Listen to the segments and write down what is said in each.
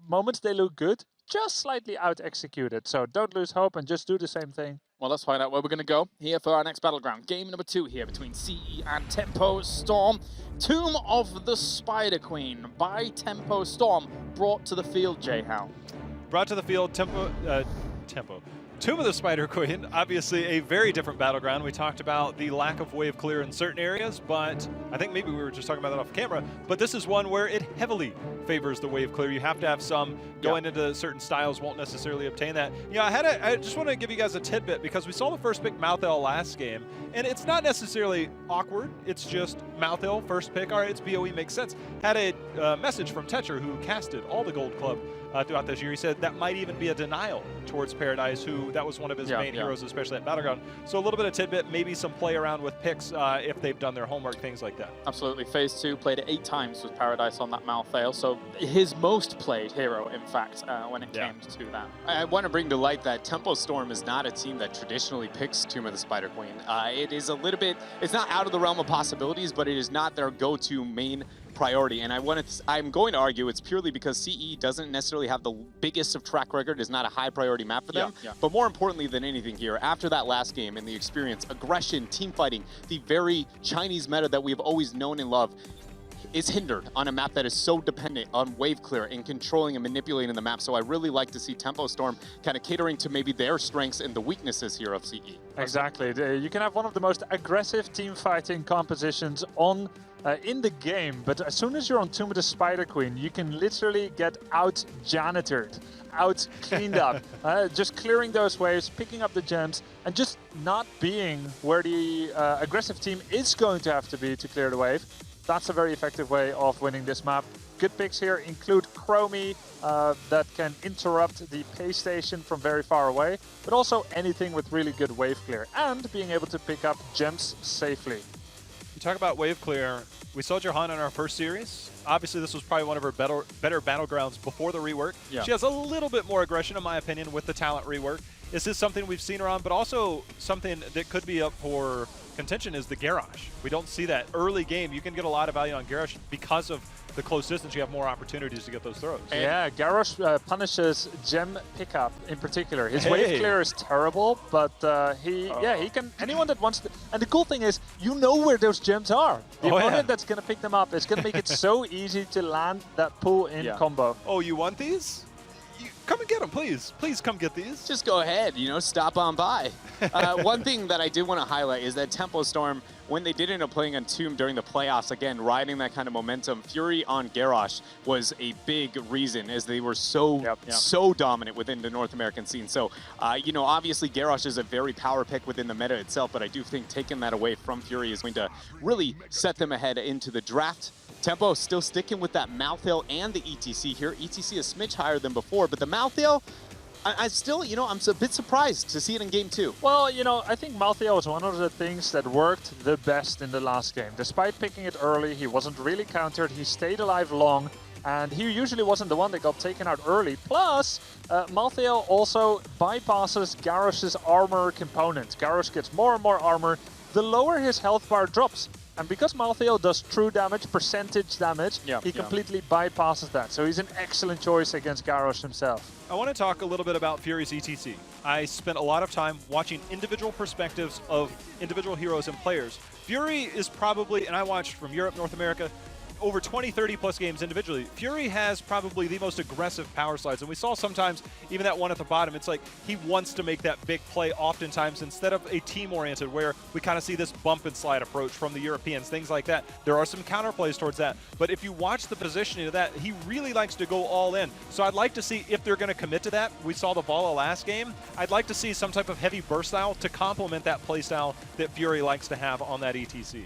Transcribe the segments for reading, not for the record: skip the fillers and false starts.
moments they look good, just slightly out-executed. So don't lose hope and just do the same thing. Well, let's find out where we're going to go here for our next battleground. Game number 2 here between CE and Tempo Storm. Tomb of the Spider Queen by Tempo Storm, brought to the field, Jay Howe. Brought to the field, Tomb of the Spider Queen, obviously a very different battleground. We talked about the lack of wave clear in certain areas, but I think maybe we were just talking about that off camera, but this is one where it heavily favors the wave clear. You have to have some. Going into certain styles won't necessarily obtain that. You know, I just want to give you guys a tidbit because we saw the first pick Malthael last game, and it's not necessarily awkward. It's just Malthael, first pick. All right, it's BOE, makes sense. Had a message from Tetcher, who casted all the Gold Club throughout this year. He said that might even be a denial towards Paradise, who that was one of his main heroes, especially at Battleground. So a little bit of tidbit, maybe some play around with picks if they've done their homework, things like that. Absolutely. Phase 2 played it 8 times with Paradise on that Malthael, so his most played hero, in fact, when it came to that. I want to bring to light that Tempo Storm is not a team that traditionally picks Tomb of the Spider Queen. It is a little bit, it's not out of the realm of possibilities, but it is not their go-to main priority. And I'm going to argue it's purely because CE doesn't necessarily have the biggest of track record. It's not a high priority map for them. But more importantly than anything here, after that last game and the experience, aggression, team fighting, the very Chinese meta that we've always known and loved, is hindered on a map that is so dependent on wave clear and controlling and manipulating the map. So I really like to see Tempo Storm kind of catering to maybe their strengths and the weaknesses here of CE. Exactly. You can have one of the most aggressive team fighting compositions on in the game, but as soon as you're on Tomb of the Spider Queen, you can literally get out-janitored, out-cleaned up. Just clearing those waves, picking up the gems, and just not being where the aggressive team is going to have to be to clear the wave. That's a very effective way of winning this map. Good picks here include Chromie that can interrupt the pay station from very far away, but also anything with really good wave clear and being able to pick up gems safely. You talk about wave clear. We saw Johanna in our first series. Obviously, this was probably one of her better battlegrounds before the rework. She has a little bit more aggression, in my opinion, with the talent rework. Is this something we've seen her on, but also something that could be up for contention is the Garrosh. We don't see that early game. You can get a lot of value on Garrosh because of the close distance. You have more opportunities to get those throws. Yeah, Garrosh punishes gem pickup in particular. His wave clear is terrible, but he can, anyone that wants to, and the cool thing is, you know where those gems are. The opponent that's going to pick them up is going to make it so easy to land that pull-in combo. Oh, you want these? Come and get them, please. Please come get these. Just go ahead, you know, stop on by. One thing that I did want to highlight is that Tempo Storm, when they did end up playing on Tomb during the playoffs, again, riding that kind of momentum, Fury on Garrosh was a big reason as they were so, so dominant within the North American scene. So, you know, obviously Garrosh is a very power pick within the meta itself, but I do think taking that away from Fury is going to really set them ahead into the draft. Tempo still sticking with that Malthael and the ETC here. ETC a smidge higher than before, but the Malthael, I still, you know, I'm a bit surprised to see it in game 2. Well, you know, I think Malthael was one of the things that worked the best in the last game. Despite picking it early, he wasn't really countered, he stayed alive long, and he usually wasn't the one that got taken out early. Plus, Malthael also bypasses Garrosh's armor component. Garrosh gets more and more armor, the lower his health bar drops. And because Malthael does true damage, percentage damage, he completely bypasses that. So he's an excellent choice against Garrosh himself. I want to talk a little bit about Fury's ETC. I spent a lot of time watching individual perspectives of individual heroes and players. Fury is probably, and I watched from Europe, North America, over 20, 30 plus games individually. Fury has probably the most aggressive power slides, and we saw sometimes even that one at the bottom, it's like he wants to make that big play oftentimes instead of a team-oriented where we kind of see this bump and slide approach from the Europeans, things like that. There are some counter plays towards that, but if you watch the positioning of that, he really likes to go all in. So I'd like to see if they're going to commit to that. We saw the Vala last game. I'd like to see some type of heavy burst style to complement that play style that Fury likes to have on that ETC.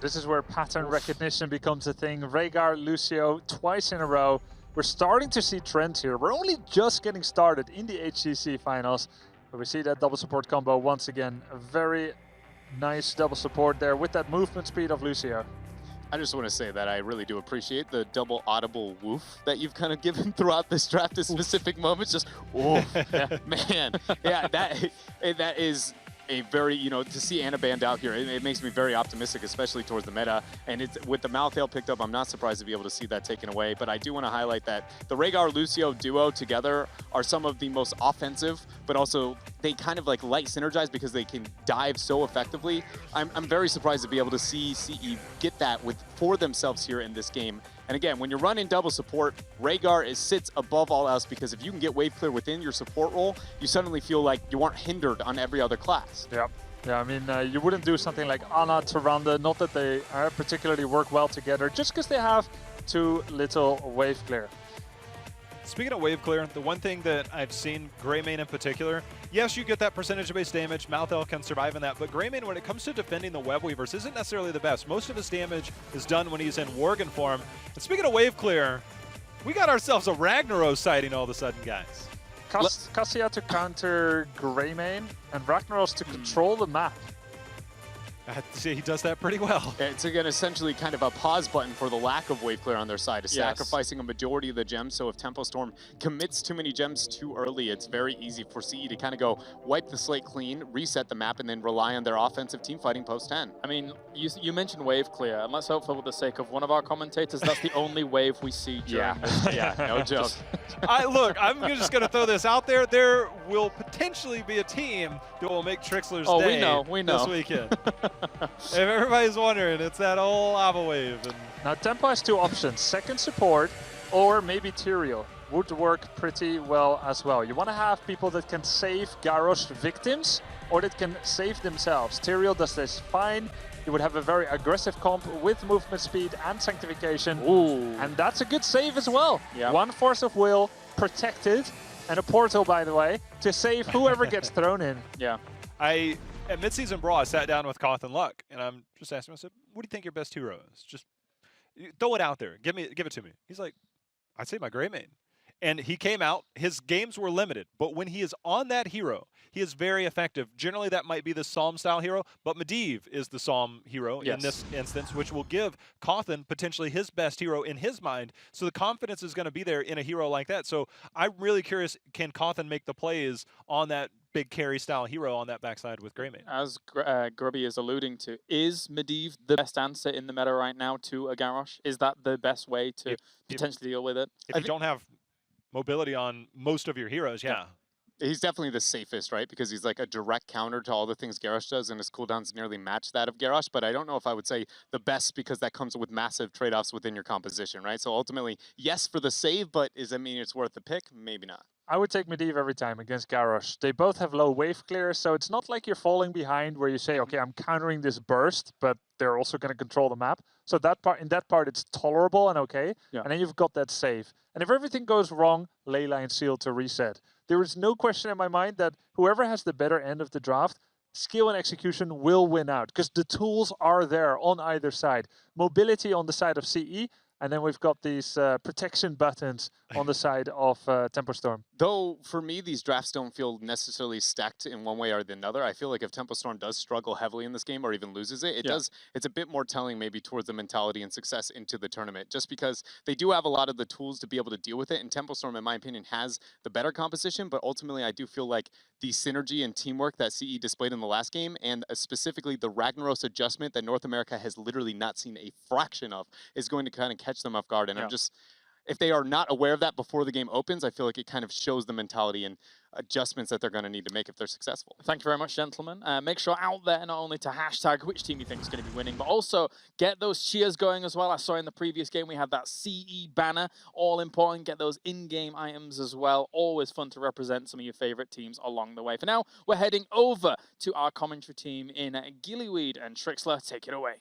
This is where pattern recognition becomes a thing. Rhaegar, Lucio, twice in a row. We're starting to see trends here. We're only just getting started in the HGC finals, but we see that double support combo once again. A very nice double support there with that movement speed of Lucio. I just want to say that I really do appreciate the double audible woof that you've kind of given throughout this draft at specific moments. Just, oh, man. Yeah, that is a very, to see Anna banned out here, it makes me very optimistic, especially towards the meta. And it's with the Malthael picked up, I'm not surprised to be able to see that taken away. But I do want to highlight that the Rhaegar-Lucio duo together are some of the most offensive, but also they kind of like light synergize because they can dive so effectively. I'm very surprised to be able to see CE get that for themselves here in this game. And again, when you're running double support, Rhaegar sits above all else because if you can get wave clear within your support role, you suddenly feel like you aren't hindered on every other class. Yeah. Yeah, I mean, you wouldn't do something like Ana, Tyrande, not that they particularly work well together, just because they have too little wave clear. Speaking of wave clear, the one thing that I've seen Greymane in particular, yes, you get that percentage-based damage. Malthael can survive in that, but Greymane, when it comes to defending the web weavers, isn't necessarily the best. Most of his damage is done when he's in Worgen form. And speaking of wave clear, we got ourselves a Ragnaros sighting all of a sudden, guys. Cassia to counter Greymane and Ragnaros to control the map. He does that pretty well. It's again essentially kind of a pause button for the lack of wave clear on their side, Yes. sacrificing a majority of the gems. So if Tempo Storm commits too many gems too early, it's very easy for CE to kind of go wipe the slate clean, reset the map, and then rely on their offensive team fighting post 10. I mean, you mentioned wave clear, and let's hope for the sake of one of our commentators, that's the only wave we see during this. Yeah, no joke. Look, I'm just going to throw this out there. There will potentially be a team that will make Trixler's day we know. this weekend. If everybody's wondering, it's that old lava wave. And Now Tempo has two options, second support or maybe Tyrael. Would work pretty well as well. You want to have people that can save Garrosh victims or that can save themselves. Tyrael does this fine. You would have a very aggressive comp with movement speed and sanctification. Ooh. And that's a good save as well. Yeah. One force of will protected and a portal, by the way, to save whoever gets thrown in. Yeah. At midseason brawl, I sat down with Koth and Luck, and I'm just asking myself, what do you think your best hero is? Just throw it out there. Give it to me. He's like, I'd say my Greymane. And he came out, his games were limited, but when he is on that hero, he is very effective. Generally, that might be the Psalm-style hero, but Medivh is the Psalm hero in this instance, which will give Cawthon potentially his best hero in his mind. So the confidence is going to be there in a hero like that. So I'm really curious, can Cawthon make the plays on that big carry-style hero on that backside with Greymane? As Grubby is alluding to, is Medivh the best answer in the meta right now to a Garrosh? Is that the best way to potentially deal with it? If you don't have mobility on most of your heroes, yeah. He's definitely the safest, right? Because he's like a direct counter to all the things Garrosh does, and his cooldowns nearly match that of Garrosh. But I don't know if I would say the best because that comes with massive trade-offs within your composition, right? So ultimately, yes for the save, but does that mean it's worth the pick? Maybe not. I would take Medivh every time against Garrosh. They both have low wave clear, so it's not like you're falling behind where you say, okay, I'm countering this burst, but they're also going to control the map. So in that part, it's tolerable and okay. Yeah. And then you've got that save. And if everything goes wrong, Leyline Seal to reset. There is no question in my mind that whoever has the better end of the draft, skill and execution will win out because the tools are there on either side. Mobility on the side of CE, and then we've got these protection buttons on the side of Tempo Storm. Though, for me, these drafts don't feel necessarily stacked in one way or the other. I feel like if Tempo Storm does struggle heavily in this game or even loses it, it's a bit more telling maybe towards the mentality and success into the tournament, just because they do have a lot of the tools to be able to deal with it. And Tempo Storm, in my opinion, has the better composition, but ultimately I do feel like the synergy and teamwork that CE displayed in the last game, and specifically the Ragnaros adjustment that North America has literally not seen a fraction of, is going to kind of catch them off guard. And I'm just, if they are not aware of that before the game opens, I feel like it kind of shows the mentality and adjustments that they're going to need to make if they're successful. Thank you very much, gentlemen. Make sure out there not only to hashtag which team you think is going to be winning, but also get those cheers going as well. I saw in the previous game we had that CE banner, all important. Get those in-game items as well. Always fun to represent some of your favorite teams along the way. For now, we're heading over to our commentary team in Gillyweed, and Trixler, take it away.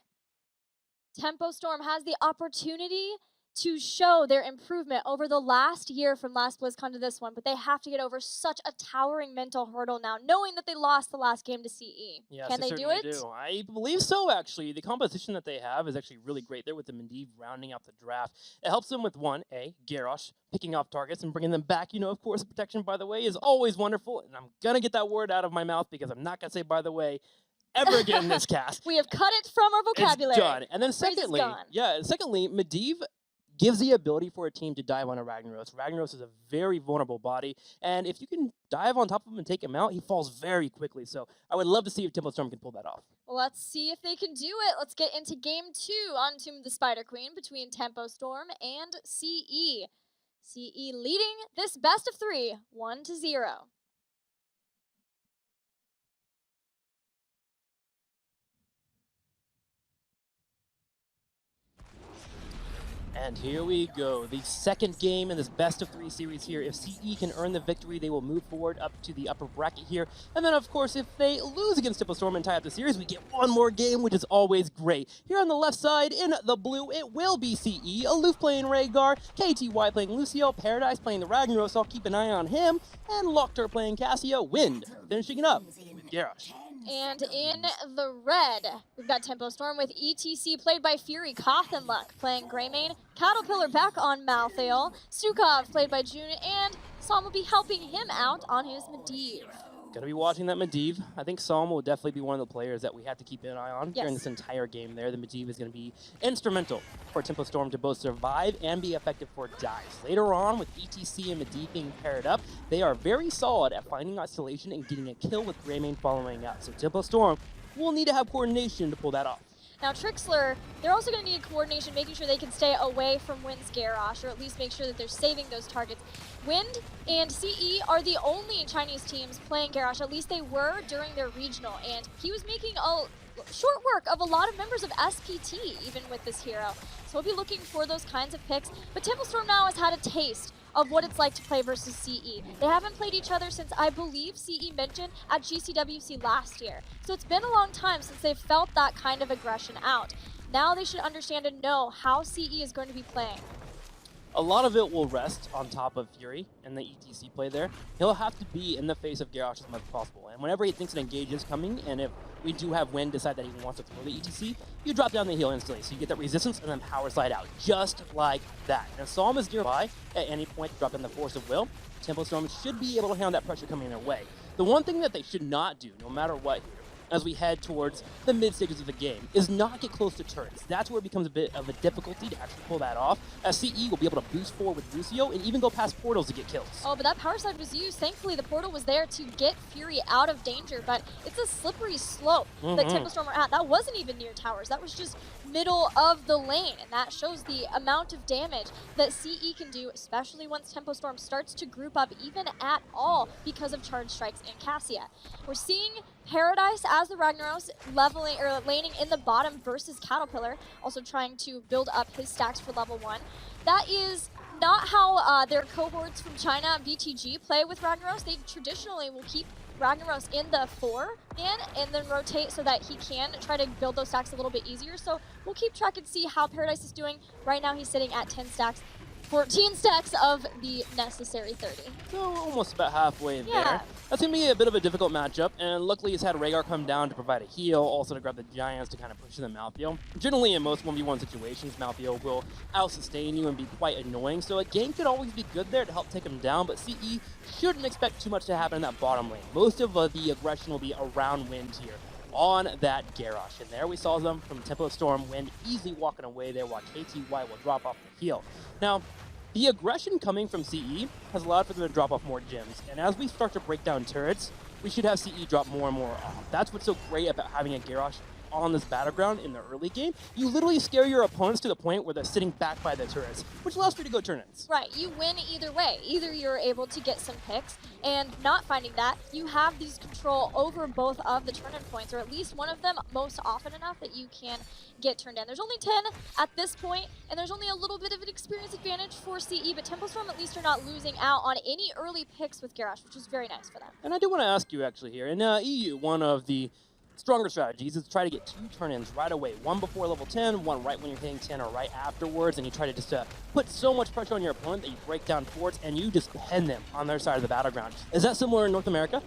Tempo Storm has the opportunity to show their improvement over the last year from last BlizzCon to this one, but they have to get over such a towering mental hurdle now, knowing that they lost the last game to CE. Yes, Can they do it? I believe so, actually. The composition that they have is actually really great there with the Medivh rounding out the draft. It helps them with, one, Garrosh picking off targets and bringing them back. You know, of course, protection, by the way, is always wonderful, and I'm going to get that word out of my mouth because I'm not going to say, by the way, ever again in this cast. We have cut it from our vocabulary. It's done. And then Phrase is secondly, gone. secondly, Medivh gives the ability for a team to dive on a Ragnaros. Ragnaros is a very vulnerable body, and if you can dive on top of him and take him out, he falls very quickly. So I would love to see if Tempo Storm can pull that off. Well, let's see if they can do it. Let's get into game 2 on Tomb of the Spider Queen between Tempo Storm and CE. CE leading this best of 3, 1-0. And here we go, the second game in this best-of-3 series here. If CE can earn the victory, they will move forward up to the upper bracket here. And then, of course, if they lose against Tempo Storm and tie up the series, we get one more game, which is always great. Here on the left side, in the blue, it will be CE. Aloof playing Rhaegar, KTY playing Lucio, Paradise playing the Ragnaros, I'll keep an eye on him, and Lockter playing Cassio, Wind finishing it up with Garrosh. And in the red, we've got Tempo Storm with ETC played by Fury, Cothenluck playing Greymane, Caterpillar back on Malthael, Stukov played by June, and Psalm will be helping him out on his Medivh. Gonna be watching that Medivh. I think Psalm will definitely be one of the players that we have to keep an eye on during this entire game there. The Medivh is gonna be instrumental for Tempo Storm to both survive and be effective for dives. Later on, with ETC and Medivh being paired up, they are very solid at finding isolation and getting a kill with Greymane following up. So Tempo Storm will need to have coordination to pull that off. Now Trixler, they're also going to need coordination, making sure they can stay away from Wind's Garrosh, or at least make sure that they're saving those targets. Wind and CE are the only Chinese teams playing Garrosh, at least they were during their regional, and he was making a short work of a lot of members of SPT, even with this hero. So we'll be looking for those kinds of picks, but Tempo Storm now has had a taste of what it's like to play versus CE. They haven't played each other since, I believe, CE mentioned at GCWC last year. So it's been a long time since they've felt that kind of aggression out. Now they should understand and know how CE is going to be playing. A lot of it will rest on top of Fury and the ETC play there. He'll have to be in the face of Garrosh as much as possible. And whenever he thinks an engage is coming, and if we do have Wind decide that he wants to throw the ETC, you drop down the heal instantly. So you get that resistance and then power slide out, just like that. And if Psalm is nearby at any point to drop in the Force of Will, Tempo Storm should be able to handle that pressure coming their way. The one thing that they should not do, no matter what here, as we head towards the mid stages of the game, is not get close to turrets. That's where it becomes a bit of a difficulty to actually pull that off, as CE will be able to boost forward with Lucio and even go past portals to get kills. Oh, but that power slide was used. Thankfully, the portal was there to get Fury out of danger, but it's a slippery slope that Tempo Storm are at. That wasn't even near towers. That was just middle of the lane, and that shows the amount of damage that CE can do, especially once Tempo Storm starts to group up even at all because of charge strikes and Cassia. We're seeing Paradise as the Ragnaros leveling or laning in the bottom versus Caterpillar, also trying to build up his stacks for level 1. That is not how their cohorts from China, BTG, play with Ragnaros. They traditionally will keep Ragnaros in the 4 and then rotate so that he can try to build those stacks a little bit easier. So we'll keep track and see how Paradise is doing. Right now he's sitting at 10 stacks. 14 stacks of the necessary 30. So almost about halfway there. That's going to be a bit of a difficult matchup, and luckily he's had Rhaegar come down to provide a heal, also to grab the Giants to kind of push them Malthael. Generally in most 1v1 situations, Malthael will out-sustain you and be quite annoying, so a gank could always be good there to help take him down, but CE shouldn't expect too much to happen in that bottom lane. Most of the aggression will be around Wind here on that Garrosh. And there we saw them from Tempo Storm, Wind easily walking away there while KTY will drop off the heal. Now, the aggression coming from CE has allowed for them to drop off more gems, and as we start to break down turrets, we should have CE drop more and more off. That's what's so great about having a Garrosh on this battleground in the early game. You literally scare your opponents to the point where they're sitting back by the turrets, which allows for you to go turn-ins. Right, you win either way. Either you're able to get some picks, and not finding that, you have these control over both of the turn-in points, or at least one of them most often enough that you can get turned in. There's only 10 at this point, and there's only a little bit of an experience advantage for CE, but Tempo Storm at least are not losing out on any early picks with Garrosh, which is very nice for them. And I do want to ask you actually here, in EU, one of the stronger strategies is to try to get 2 turn-ins right away. One before level 10, one right when you're hitting 10 or right afterwards, and you try to just put so much pressure on your opponent that you break down forts and you just pen them on their side of the battleground. Is that similar in North America?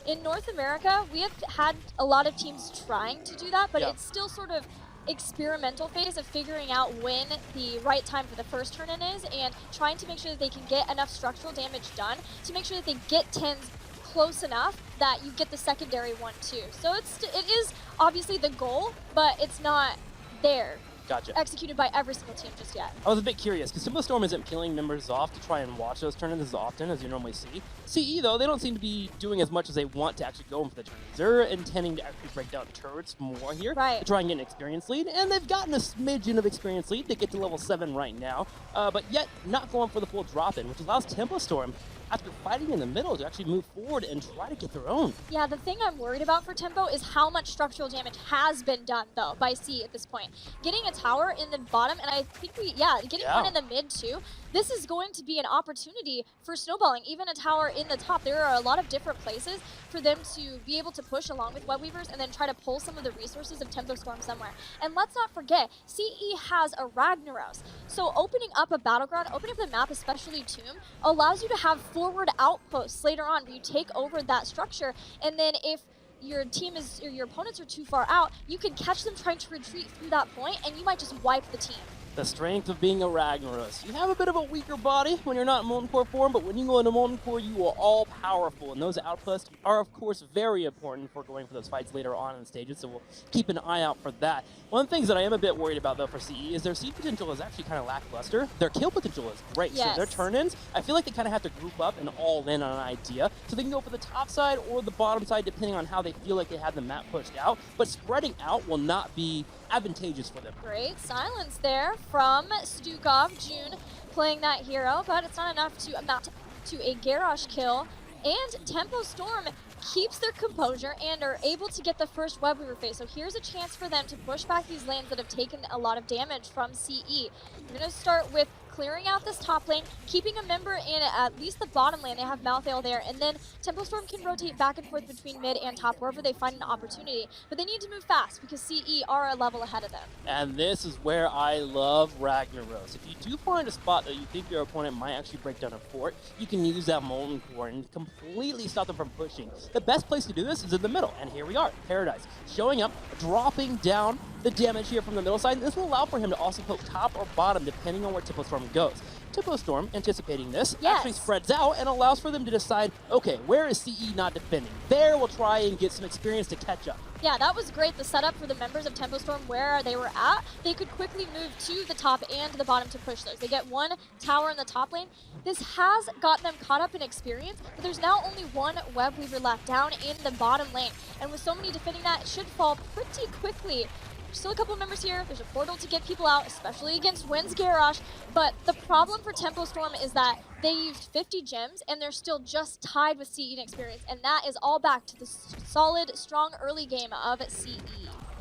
In North America, we have had a lot of teams trying to do that, but it's still sort of experimental phase of figuring out when the right time for the first turn-in is and trying to make sure that they can get enough structural damage done to make sure that they get 10s close enough that you get the secondary one too. So it is obviously the goal, but it's not there Gotcha. executed by every single team just yet. I was a bit curious, because Tempo Storm isn't peeling members off to try and watch those tournaments as often as you normally see. CE, though, they don't seem to be doing as much as they want to actually go in for the tournaments. They're intending to actually break down turrets more here to try and get an experience lead, and they've gotten a smidgen of experience lead. They get to level 7 right now, but yet not going for the full drop-in, which allows Tempo Storm, after fighting in the middle, to actually move forward and try to get their own. Yeah, the thing I'm worried about for Tempo is how much structural damage has been done, though, by C at this point. Getting a tower in the bottom, and I think getting one in the mid, too. This is going to be an opportunity for snowballing, even a tower in the top. There are a lot of different places for them to be able to push along with Web Weavers and then try to pull some of the resources of Tempo Storm somewhere. And let's not forget, CE has a Ragnaros. So opening up a battleground, opening up the map, especially Tomb, allows you to have forward outposts later on where you take over that structure, and then if your team is, or your opponents are too far out, you can catch them trying to retreat through that point, and you might just wipe the team. The strength of being a Ragnaros. You have a bit of a weaker body when you're not in Molten Core form, but when you go into Molten Core, you are all powerful, and those outposts are, of course, very important for going for those fights later on in the stages, so we'll keep an eye out for that. One of the things that I am a bit worried about, though, for CE is their seed potential is actually kind of lackluster. Their kill potential is great, so their turn-ins, I feel like they kind of have to group up and all in on an idea, so they can go for the top side or the bottom side, depending on how they feel like they have the map pushed out, but spreading out will not be advantageous for them. Great silence there from Stukov. June playing that hero, but it's not enough to amount to a Garrosh kill. And Tempo Storm keeps their composure and are able to get the first Web Weaver phase. So here's a chance for them to push back these lanes that have taken a lot of damage from CE. We're going to start with clearing out this top lane, keeping a member in at least the bottom lane. They have Malthael there, and then Tempo Storm can rotate back and forth between mid and top wherever they find an opportunity. But they need to move fast because CE are a level ahead of them. And this is where I love Ragnaros. If you do find a spot that you think your opponent might actually break down a fort, you can use that Molten Core and completely stop them from pushing. The best place to do this is in the middle, and here we are, Paradise, showing up, dropping down the damage here from the middle side. This will allow for him to also poke top or bottom depending on where Tempo Storm goes. Tempo Storm, anticipating this, actually spreads out and allows for them to decide, okay, where is CE not defending? There we'll try and get some experience to catch up. Yeah, that was great. The setup for the members of Tempo Storm, where they were at, they could quickly move to the top and the bottom to push those. They get one tower in the top lane. This has gotten them caught up in experience, but there's now only one Web Weaver left down in the bottom lane. And with so many defending that, it should fall pretty quickly. Still a couple members here. There's a portal to get people out, especially against Wynn's Garrosh. But the problem for Tempo Storm is that they used 50 gems, and they're still just tied with CE in experience. And that is all back to the solid, strong early game of CE.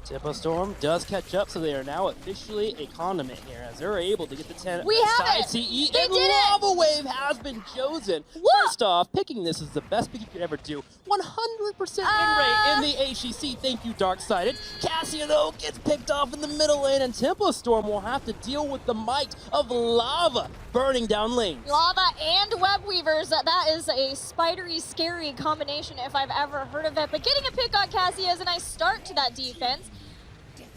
Tempo Storm does catch up, so they are now officially a condiment here, as they're able to get the 10 we have side it. CE, They and did Lava Wave has been chosen. What? First off, picking this is the best pick you could ever do. 100% win rate in the HGC. Thank you, Dark-Sided. Cassia, though, gets picked off in the middle lane, and Tempo Storm will have to deal with the might of lava burning down lanes. Lava and Web Weavers. That is a spidery, scary combination if I've ever heard of it. But getting a pick on Cassia is a nice start to that defense.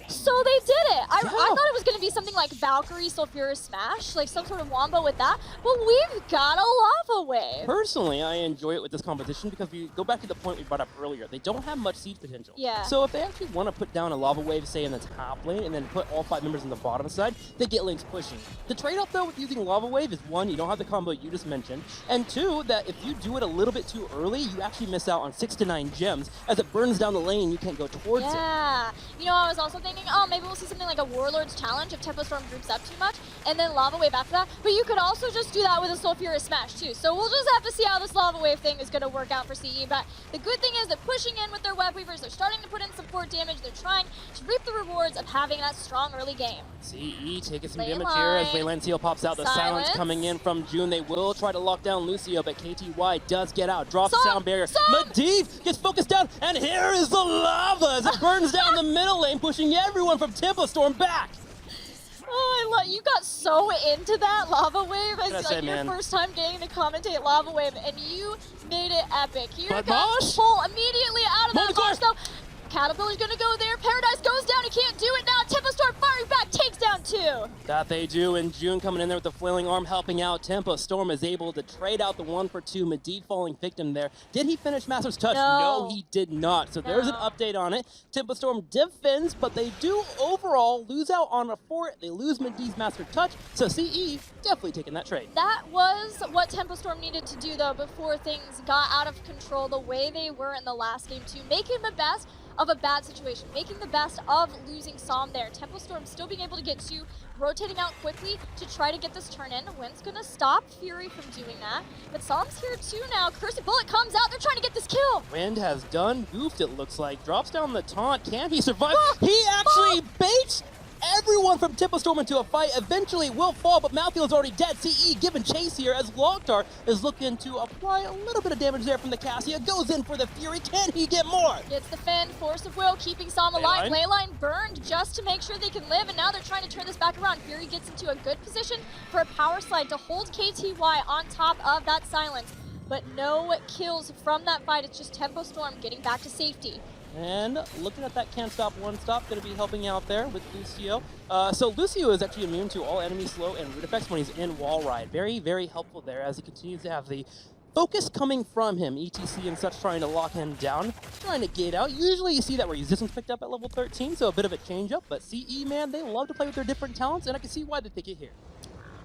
So they did it. I thought it was going to be something like Valkyrie Sulfurous Smash, like some sort of wombo with that. But we've got a Lava Wave. Personally, I enjoy it with this competition because we go back to the point we brought up earlier. They don't have much siege potential. Yeah. So if they actually want to put down a Lava Wave, say in the top lane, and then put all 5 members in the bottom side, they get lanes pushing. The trade-off, though, with using Lava Wave is, 1, you don't have the combo you just mentioned, and 2, that if you do it a little bit too early, you actually miss out on 6 to 9 gems. As it burns down the lane, you can't go towards it. Yeah. You know, I was also thinking, oh, maybe we'll see something like a Warlord's Challenge if Tempo Storm groups up too much, and then Lava Wave after that. But you could also just do that with a Sulfurous Smash, too. So we'll just have to see how this Lava Wave thing is going to work out for CE. But the good thing is that pushing in with their Web Weavers, they're starting to put in some fort damage. They're trying to reap the rewards of having that strong early game. CE taking some Lane damage here as line. Leyland Seal pops out. The silence coming in from June. They will try to lock down Lucio, but KTY does get out. Drops the sound barrier. Medivh gets focused down, and here is the lava as it burns down the middle lane, pushing everyone from Tempo Storm back. Oh, I love you. Got so into that Lava Wave. It's like your first time getting to commentate Lava Wave, and you made it epic. Here comes Pull immediately out of that box, though. Caterpillar's gonna go there. Paradise goes down, he can't do it now. Tempo Storm firing back, takes down 2. That they do, and June coming in there with the flailing arm helping out. Tempo Storm is able to trade out the 1 for 2. Medivh falling victim there. Did he finish Master's Touch? No. No, he did not. So there's an update on it. Tempo Storm defends, but they do overall lose out on a fort. They lose Medivh's Master Touch, so CE definitely taking that trade. That was what Tempo Storm needed to do, though, before things got out of control the way they were in the last game, too. Making the best of a bad situation, making the best of losing Psalm there. Tempo Storm still being able to get 2, rotating out quickly to try to get this turn in. Wind's gonna stop Fury from doing that, but Psalm's here too now. Cursed Bullet comes out, they're trying to get this kill. Wind has done goofed, it looks like. Drops down the taunt. Can he survive? He actually baits everyone from Tempo Storm into a fight. Eventually will fall, but Malthield's already dead. CE giving chase here as Logtar is looking to apply a little bit of damage there from the Cassia. Goes in for the Fury. Can he get more? Gets the Fend, Force of Will, keeping Psalm alive. Leyline burned just to make sure they can live, and now they're trying to turn this back around. Fury gets into a good position for a power slide to hold KTY on top of that silence, but no kills from that fight. It's just Tempo Storm getting back to safety. And looking at that can't stop, one stop, going to be helping out there with Lucio. So Lucio is actually immune to all enemy slow and root effects when he's in wall ride. Very, very helpful there as he continues to have the focus coming from him. ETC and such trying to lock him down, trying to get out. Usually you see that resistance picked up at level 13, so a bit of a change up. But CE, man, they love to play with their different talents, and I can see why they pick it here.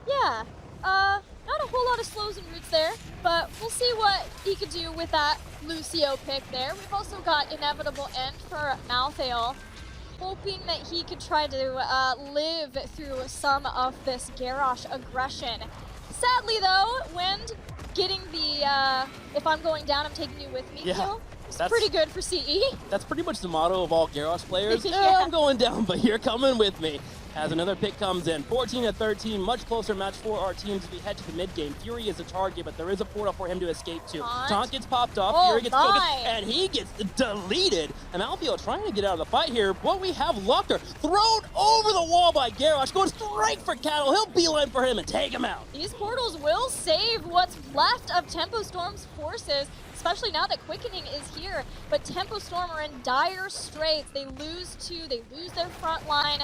Yeah. Not a whole lot of slows and roots there, but we'll see what he could do with that Lucio pick there. We've also got Inevitable End for Malthael, hoping that he could try to live through some of this Garrosh aggression. Sadly though, Wind getting the if I'm going down, I'm taking you with me kill. It's pretty good for CE. That's pretty much the motto of all Garrosh players. Yeah. I'm going down, but you're coming with me. As another pick comes in, 14-13, much closer match for our teams as we head to the mid game. Fury is a target, but there is a portal for him to escape to. Taunt gets popped off, Fury gets focused, and he gets deleted. And Malthael trying to get out of the fight here, but we have Logtar thrown over the wall by Garrosh, going straight for Cattle. He'll beeline for him and take him out. These portals will save what's left of Tempo Storm's forces, especially now that Quickening is here. But Tempo Storm are in dire straits. They lose 2, they lose their front line.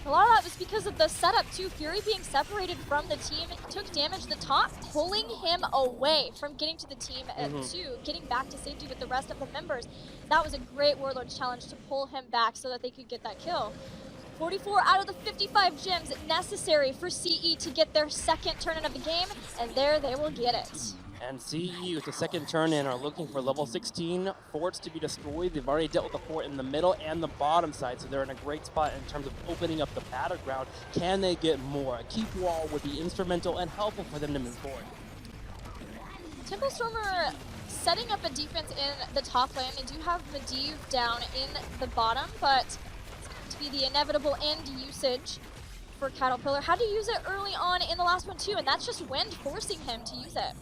A lot of that was because of the setup too. Fury being separated from the team took damage. The taunt pulling him away from getting to the team to getting back to safety with the rest of the members. That was a great Warlord's challenge to pull him back so that they could get that kill. 44 out of the 55 gems necessary for CE to get their second turn-in of the game, and there they will get it. And CE with the second turn in are looking for level 16 forts to be destroyed. They've already dealt with the fort in the middle and the bottom side, so they're in a great spot in terms of opening up the battleground. Can they get more? A keep wall would be instrumental and helpful for them to move forward. Tempo Storm are setting up a defense in the top lane. They do have Medivh down in the bottom, but it's going to be the inevitable end usage for Caterpillar. Had to use it early on in the last one too, and that's just Wind forcing him to use it.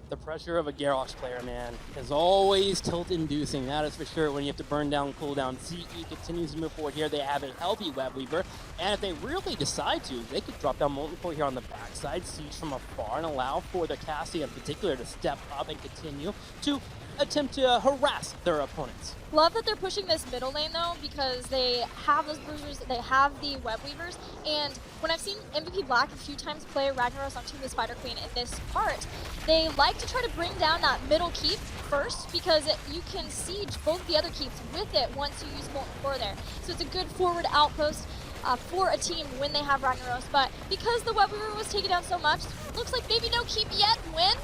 The pressure of a Garrosh player, man, is always tilt-inducing, that is for sure, when you have to burn down cooldown. CE continues to move forward here. They have a healthy Web Weaver, and if they really decide to, they could drop down Molten Core here on the backside, siege from afar, and allow for the Cassie in particular to step up and continue to attempt to harass their opponents. Love that they're pushing this middle lane though, because they have those bruisers, they have the Web Weavers, and when I've seen MVP Black a few times play Ragnaros on Tomb of the Spider Queen in this part, they like to try to bring down that middle keep first, because you can siege both the other keeps with it once you use Molten Core there. So it's a good forward outpost for a team when they have Ragnaros, but because the Web Weaver was taken down so much, looks like maybe no keep yet. Wind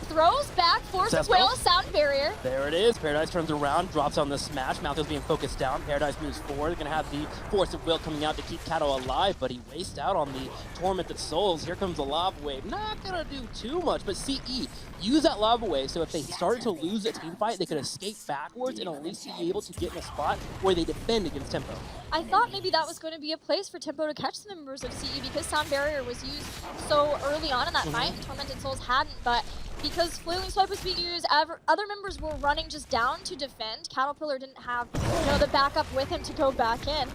throws back, Force of Will, Sound Barrier. There it is. Paradise turns around, drops on the smash. Malthael's being focused down. Paradise moves forward. They're going to have the Force of Will coming out to keep Cattle alive, but he wastes out on the Tormented Souls. Here comes the Lava Wave. Not going to do too much, but CE, use that Lava Wave so if they started to lose a team fight, they could escape backwards and at least be able to get in a spot where they defend against Tempo. I thought maybe that was going to be a place for Tempo to catch the members of CE because Sound Barrier was used so early on in that fight, and Tormented Souls hadn't, but because Flailing Swipe was being used, other members were running just down to defend. Caterpillar didn't have, the backup with him to go back in.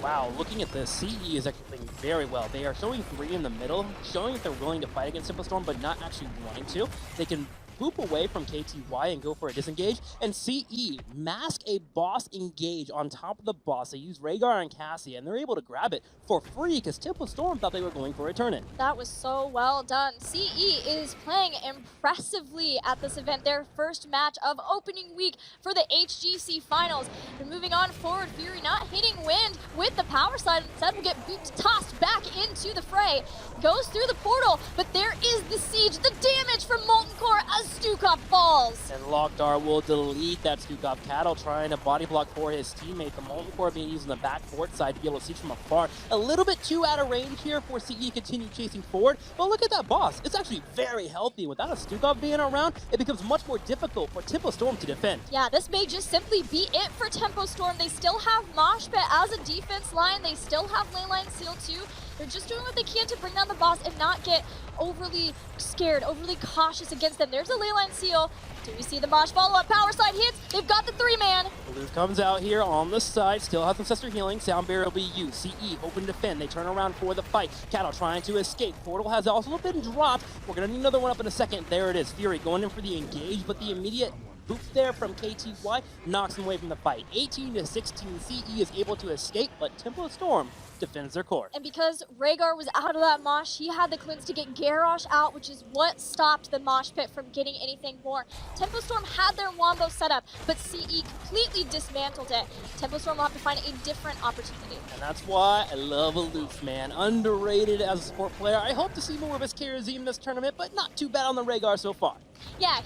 Wow, looking at this, CE is actually playing very well. They are showing 3 in the middle, showing that they're willing to fight against Simple Storm, but not actually wanting to. They can boop away from KTY and go for a disengage. And CE mask a boss engage on top of the boss. They use Rhaegar and Cassia, and they're able to grab it for free because Tempo Storm thought they were going for a turn-in. That was so well done. CE is playing impressively at this event, their first match of opening week for the HGC finals. They're moving on forward. Fury not hitting wind with the power side. Instead will get tossed back into the fray. Goes through the portal, but there is the siege, the damage from Molten Core as Stukov falls. And Lockdar will delete that Stukov. Cattle trying to body block for his teammate. The Molten Core being used on the back port side to be able to siege from afar. A little bit too out of range here for CE to continue chasing forward. But look at that boss. It's actually very healthy. Without a Stukov being around, it becomes much more difficult for Tempo Storm to defend. Yeah, this may just simply be it for Tempo Storm. They still have Mosh Pit as a defense line. They still have Leyline Seal too. They're just doing what they can to bring down the boss and not get overly scared, overly cautious against them. There's a Leyline Seal. Do we see the Mosh follow-up? Power side hits. They've got the 3-man. Blue comes out here on the side, still has Ancestor healing. Sound Barrier will be used. CE hoping to defend. They turn around for the fight. Cattle trying to escape. Portal has also been dropped. We're going to need another one up in a second. There it is. Fury going in for the engage, but the immediate boop there from KTY knocks him away from the fight. 18-16, CE is able to escape, but Tempo Storm defends their core. And because Rhaegar was out of that mosh, he had the cleanse to get Garrosh out, which is what stopped the mosh pit from getting anything more. Tempo Storm had their wombo set up, but CE completely dismantled it. Tempo Storm will have to find a different opportunity. And that's why I love Aloof, man. Underrated as a support player. I hope to see more of his Karazim in this tournament, but not too bad on the Rhaegar so far. Yeah,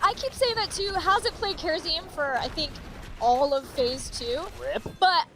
I keep saying that too, hasn't played Karazim for, I think, all of Phase 2. Rip. But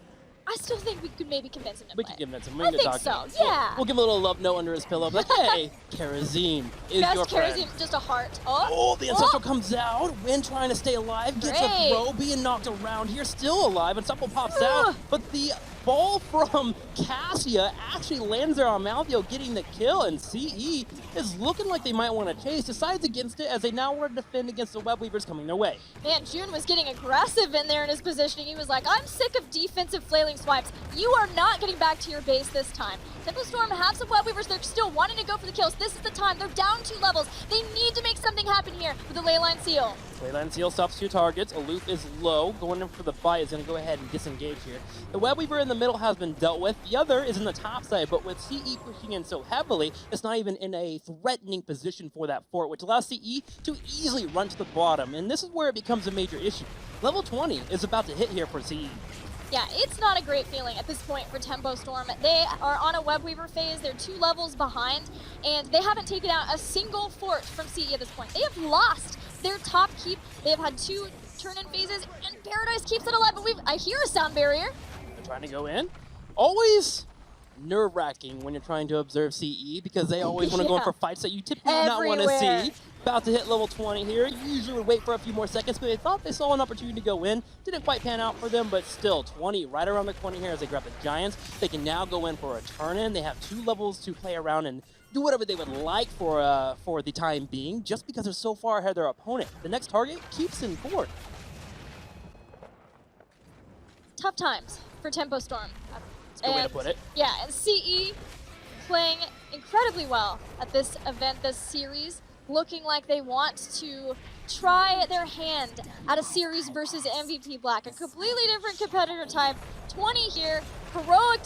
I still think we could maybe convince him to We play. can convince him. I think so, yeah. We'll give a little love note under his pillow. Like, hey, Karazim is Best your friend. Karazim, just a heart. Oh, Oh, the Ancestral comes out. Wynn trying to stay alive. Gets Great. a throw, being knocked around here. Still alive, and Supple pops out. But the ball from Cassia actually lands there on Malvio, getting the kill. And CE is looking like they might want to chase. Decides against it as they now want to defend against the Web Weavers coming their way. man, June was getting aggressive in there in his positioning. He was like, I'm sick of defensive flailing swipes. You are not getting back to your base this time. Tempo Storm have some Web Weavers. They're still wanting to go for the kills. This is the time. They're down 2 levels. They need to make something happen here with the Leyline Seal. Leyline Seal stops 2 targets. Aloof is low. Going in for the fight is going to go ahead and disengage here. The Web Weaver in the middle has been dealt with. The other is in the top side, but with CE pushing in so heavily, it's not even in a threatening position for that fort, which allows CE to easily run to the bottom. And this is where it becomes a major issue. Level 20 is about to hit here for CE. Yeah, it's not a great feeling at this point for Tempo Storm. They are on a Web Weaver phase. They're 2 levels behind, and they haven't taken out a single fort from CE at this point. They have lost their top keep. They have had 2 turn-in phases, and Paradise keeps it alive, but I hear a sound barrier. They're trying to go in. Always nerve-wracking when you're trying to observe CE because they always want to go in for fights that you typically do not want to Everywhere. see. About to hit level 20 here. Usually would wait for a few more seconds, but they thought they saw an opportunity to go in. Didn't quite pan out for them, but still 20 right around the corner here as they grab the Giants. They can now go in for a turn-in. They have 2 levels to play around and do whatever they would like for the time being, just because they're so far ahead of their opponent. The next target keeps in fourth. Tough times for Tempo Storm. That's a good way to put it. Yeah, and CE playing incredibly well at this event, this series, looking like they want to try their hand at a series versus MVP Black, a completely different competitor type. 20 here, heroic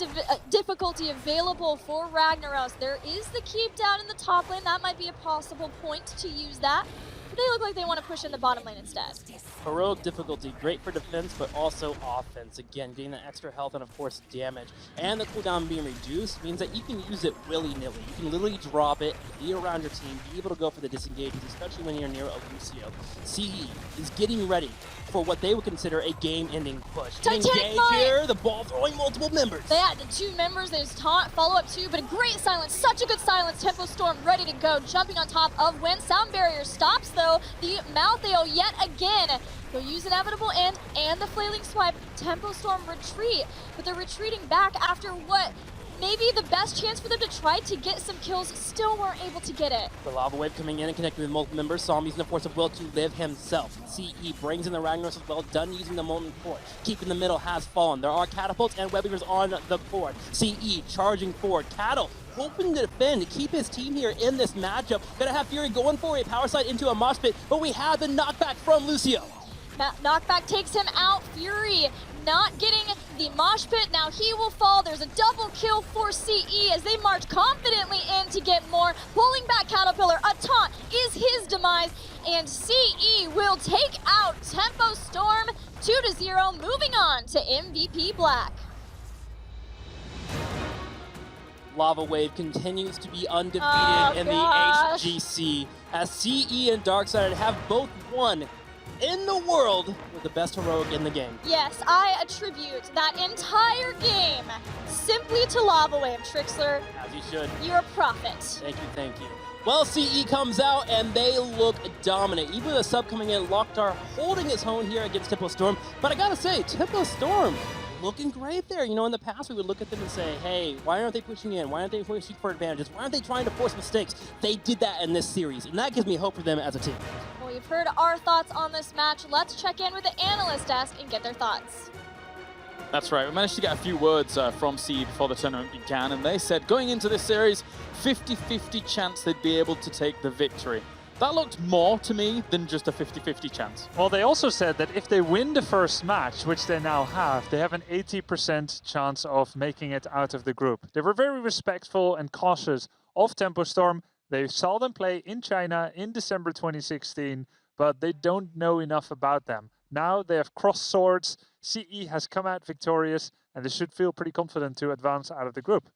difficulty available for Ragnaros. There is the keep down in the top lane. That might be a possible point to use that. But they look like they want to push in the bottom lane instead. Heroic difficulty, great for defense, but also offense. Again, getting that extra health and, of course, damage. And the cooldown being reduced means that you can use it willy-nilly. You can literally drop it, be around your team, be able to go for the disengagements, especially when you're near a Lucio. CE is getting ready for what they would consider a game-ending push. Titanic Engage fight! here, the ball throwing multiple members. They had the 2 members, there's taunt, follow-up 2, but a great silence, such a good silence. Tempo Storm ready to go, jumping on top of Wynn. Sound barrier stops, though, the Maltheo yet again. They'll use Inevitable and the Flailing Swipe. Tempo Storm retreat, but they're retreating back after what maybe the best chance for them to try to get some kills, still weren't able to get it. The Lava Wave coming in and connecting with multiple members. Saw him using the Force of Will to live himself. CE brings in the Ragnaros as well, done using the Molten Core. Keep in the middle has fallen. There are catapults and web weavers on the board. CE charging forward. Cattle hoping to defend, to keep his team here in this matchup. Gonna have Fury going for a power slide into a mosh pit, but we have the knockback from Lucio. Knockback takes him out. Fury not getting the mosh pit. Now he will fall. There's a double kill for CE as they march confidently in to get more. Pulling back Caterpillar. A taunt is his demise. And CE will take out Tempo Storm 2-0, moving on to MVP Black. Lava Wave continues to be undefeated in the HGC as CE and Darksided have both won in the world with the best heroic in the game. Yes, I attribute that entire game simply to Lava Wave, Trixler. As you should. You're a prophet. Thank you, thank you. Well, CE comes out and they look dominant. Even with a sub coming in, Locktar holding his own here against Tempo Storm. But I gotta say, Tempo Storm looking great there. You know, in the past we would look at them and say, hey, why aren't they pushing in? Why aren't they pushing for advantages? Why aren't they trying to force mistakes? They did that in this series, and that gives me hope for them as a team. Well, you've heard our thoughts on this match. Let's check in with the analyst desk and get their thoughts. That's right. We managed to get a few words from CE before the tournament began, and they said going into this series, 50-50 chance they'd be able to take the victory. That looked more to me than just a 50-50 chance. Well, they also said that if they win the first match, which they now have, they have an 80% chance of making it out of the group. They were very respectful and cautious of Tempo Storm. They saw them play in China in December 2016, but they don't know enough about them. Now they have crossed swords, CE has come out victorious, and they should feel pretty confident to advance out of the group.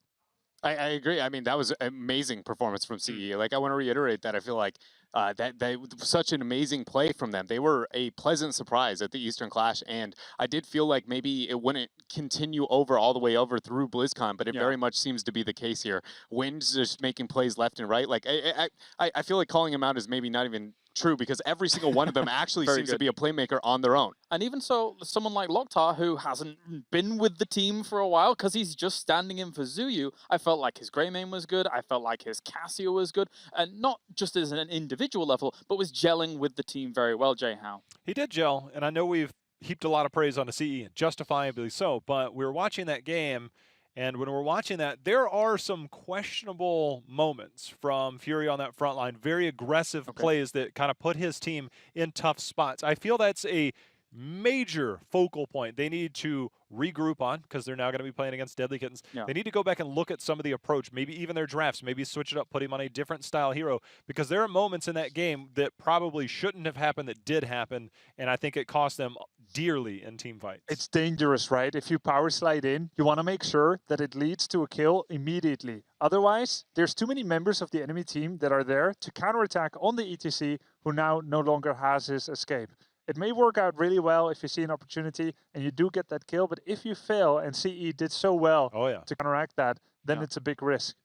I agree. I mean, that was an amazing performance from CE. Like, I want to reiterate that I feel like that such an amazing play from them. They were a pleasant surprise at the Eastern Clash, and I did feel like maybe it wouldn't continue over all the way over through BlizzCon, but it very much seems to be the case here. Wynn's just making plays left and right. Like, I feel like calling him out is maybe not even true because every single one of them actually seems to be a playmaker on their own. And even so, someone like Locktar, who hasn't been with the team for a while because he's just standing in for Zuyu, I felt like his Greymane was good, I felt like his Cassio was good, and not just as an individual level, but was gelling with the team very well, Jay Howe. He did gel, and I know we've heaped a lot of praise on the CE, justifiably so, but we were watching that game, and when we're watching that, there are some questionable moments from Fury on that front line, very aggressive plays that kind of put his team in tough spots. I feel that's a major focal point they need to regroup on because they're now going to be playing against Deadly Kittens. They need to go back and look at some of the approach, maybe even their drafts, maybe switch it up, put him on a different style hero, because there are moments in that game that probably shouldn't have happened that did happen, and I think it cost them dearly in team fights. It's dangerous, right? If you power slide in, you want to make sure that it leads to a kill immediately. Otherwise, there's too many members of the enemy team that are there to counterattack on the ETC who now no longer has his escape. It may work out really well if you see an opportunity and you do get that kill, but if you fail, and CE did so well to counteract that, then it's a big risk.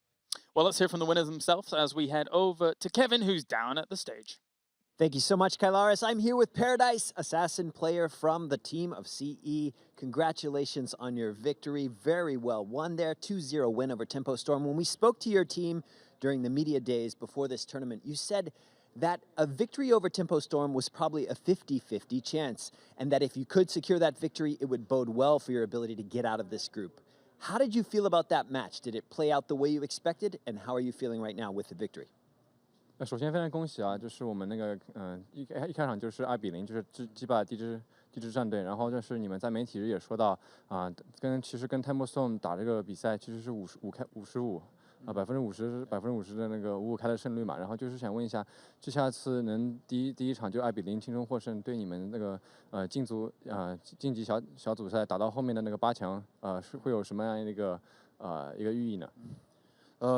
Well, let's hear from the winners themselves as we head over to Kevin, who's down at the stage. Thank you so much, Kylaris. I'm here with Paradise, assassin player from the team of CE. Congratulations on your victory. Very well won there. 2-0 win over Tempo Storm. When we spoke to your team during the media days before this tournament, you said that a victory over Tempo Storm was probably a 50-50 chance, and that if you could secure that victory, it would bode well for your ability to get out of this group. How did you feel about that match? Did it play out the way you expected, and how are you feeling right now with the victory? 首先非常恭喜啊，就是我们那个一开场就是2-0，就是击败地质战队，然后就是你们在媒体日也说到其实跟 Tempo Storm 打这个比赛其实是55%啊，50%的那个55%开的胜率嘛，然后就是想问一下，这下次能第一场就2-0轻松获胜，对你们那个晋级小组赛打到后面的那个8强是会有什么样的一个寓意呢？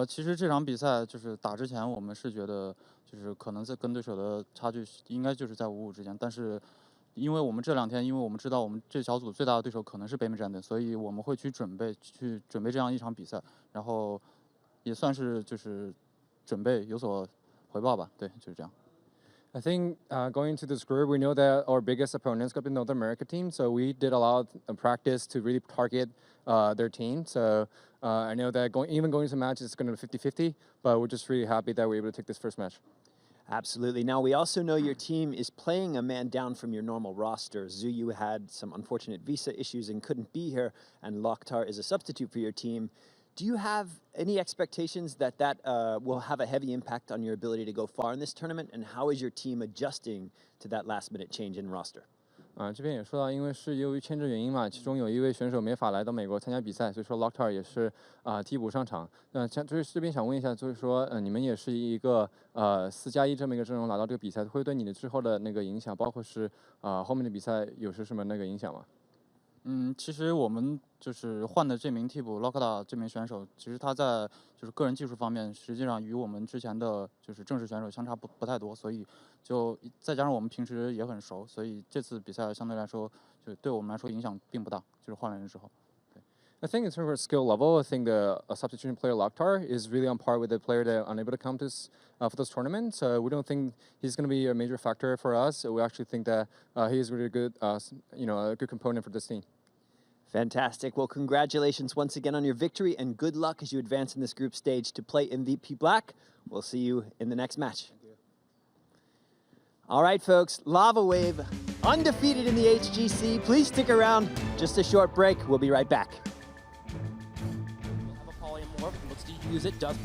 其实这场比赛就是打之前，我们是觉得就是可能在跟对手的差距应该就是在5-5之间，但是因为我们这2天，因为我们知道我们这小组最大的对手可能是北美战队，所以我们会去准备这样一场比赛，然后也算是就是准备有所回报吧，对，就是这样。I think going into this group, we know that our biggest opponent is going to be the North America team, so we did a lot of practice to really target their team. So I know that even going to match, it's going to be 50-50, but we're just really happy that we're able to take this first match. Absolutely. Now, we also know your team is playing a man down from your normal roster. Zuyu had some unfortunate visa issues and couldn't be here, and Lokhtar is a substitute for your team. Do you have any expectations that will have a heavy impact on your ability to go far in this tournament? And how is your team adjusting to that last-minute change in roster? 这边也说到，因为是由于签证原因嘛，其中有一位选手没法来到美国参加比赛，所以说 Lokhtar 也是替补上场。就是这边想问一下，就是说你们也是一个4+1这么一个阵容来到这个比赛，会对你的之后的那个影响，包括是后面的比赛有什么那个影响吗？其实我们就是换的这名替补 Lokhtar 这名选手，其实他在就是个人技术方面，实际上与我们之前的就是正式选手相差不太多，所以就再加上我们平时也很熟，所以这次比赛相对来说，就对我们来说影响并不大，就是换了人之后。I think in terms of skill level, I think the substitution player Lokhtar is really on par with the player that are unable to come to for this tournament. So we don't think he's going to be a major factor for us. So we actually think that he is really good, a good component for this team. Fantastic. Well, congratulations once again on your victory, and good luck as you advance in this group stage to play MVP Black. We'll see you in the next match. All right, folks, Lava Wave, undefeated in the HGC. Please stick around. Just a short break. We'll be right back. We'll have a polymorph. Looks to use it. Does pop.